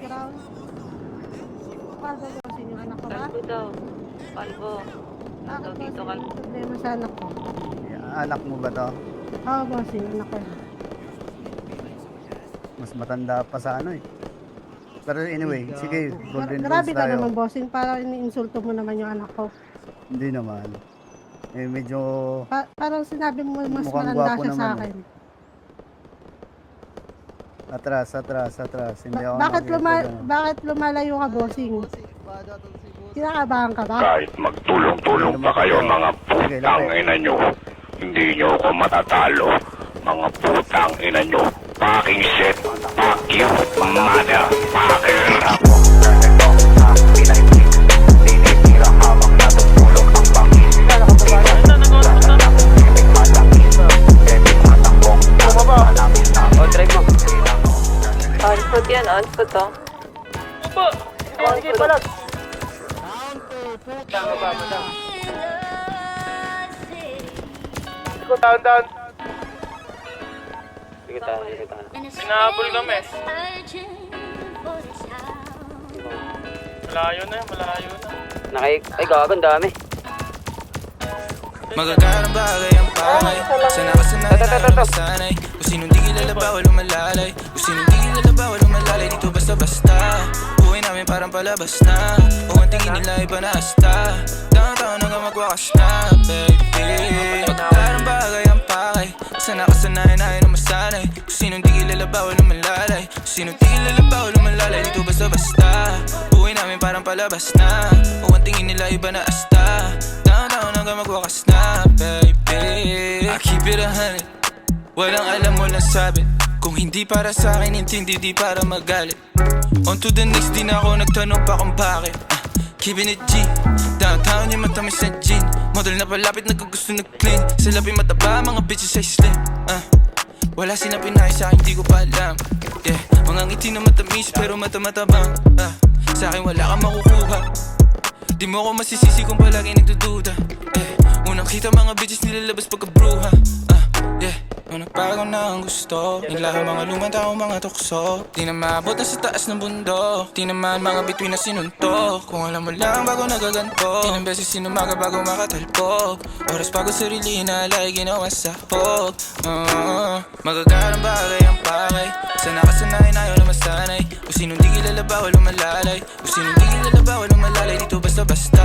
background. Paano bossing yung anak ko ba? Kalbo daw. Kalbo. Bakit Dito bossing kalbo. yung problema sa anak ko? Anak mo ba to? Oo bossing, anak ko. Mas matanda pa sa ano eh. Pero anyway, sige, golden Grabe rules ka tayo. naman bossing, parang iniinsulto mo naman yung anak ko. Hindi naman. Eh medyo Parang sinabi mo mas Mukhang matanda gwapo siya sa naman, akin. atras. Hindi ako Bakit lumalayo ka bossing? Kinakabahan ka ba? Kahit magtulong-tulong pa kayo mga putang ina nyo, hindi nyo ako matatalo. Mga putang ina nyo, fucking shit, fuck you, mother, fucker. O, drive mo. On foot yan, on foot oh. Opo! Sige, palag! Ikaw, down. Sige tayo. Pinahabol kami. Malayo na. Ay, gago, ang dami. Magagarang bagay ang pangay. Sana kasanayan na masanay. Kung sinong di kilala bawal umalalay. Kung sinong di kilala bawal umalalay. Dito basta-basta buhay namin parang palabas na. Kung ang tingin nila iba na hasta. Taon-taon hanggang magwakas na, baby. Magagarang bagay ang pangay. Sana kasanayan na masanay. Kung sinong di kilala bawal umalalay. Kung sinong di kilala bawal umalalay. Dito basta-basta buhay namin parang palabas na. Kung ang tingin nila iba na hasta. Taon-taon hanggang magwakas na, baby. I keep it 100. Walang alam, walang sabi. Kung hindi para sa akin, intindi, di para magalit. On to the next, di na ako nagtanong pa kung bakit. Keeping it G. Downtown yung matamis na gin. Model na palapit, nagkagusto nag-clean. Sa labi mataba, mga bitches ay slim. Wala silang pinay sa akin, di ko pa alam. Yeah, mga ngiti na matamis, pero mata-matabang. Sa akin wala kang makukuha. Di mo ako masisisi kung palagi nagdududa. Unang kita mga bitches nilalabas pagkabruha. Yeah, nung nagbago na ang gusto. Naglaho mga lumang tao, mga tukso. Di na maabot na sa taas ng bundok. Di naman mga bituin na sinuntok. Kung alam mo lang bago nagaganto. Ilang beses sinumaga bago makatalpok. Oras bago sarili na alay ginawa sa hog. Magagarang bagay ang pakay. Sana kasanayan ayaw na masanay. Kung sinong di kilala bawal umalalay. Kung sinong di kilala bawal umalalay. Dito basta-basta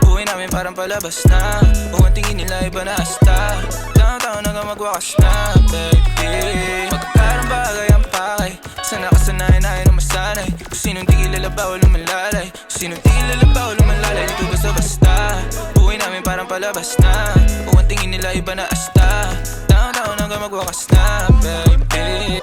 buhay namin parang palabas na. Kung ang tingin nila iba na hasta. Taon-taon hanggang magwakas na, baby. Magkakarang bagay ang pakay. Sana kasanayan ayaw na masanay. Kung sinong di kilala bawal umalalay. Kung sinong di kilala bawal umalalay. Dito basta-basta buhay namin parang palabas na. Kung ang tingin nila iba na hasta. Taon-taon hanggang magwakas na, baby.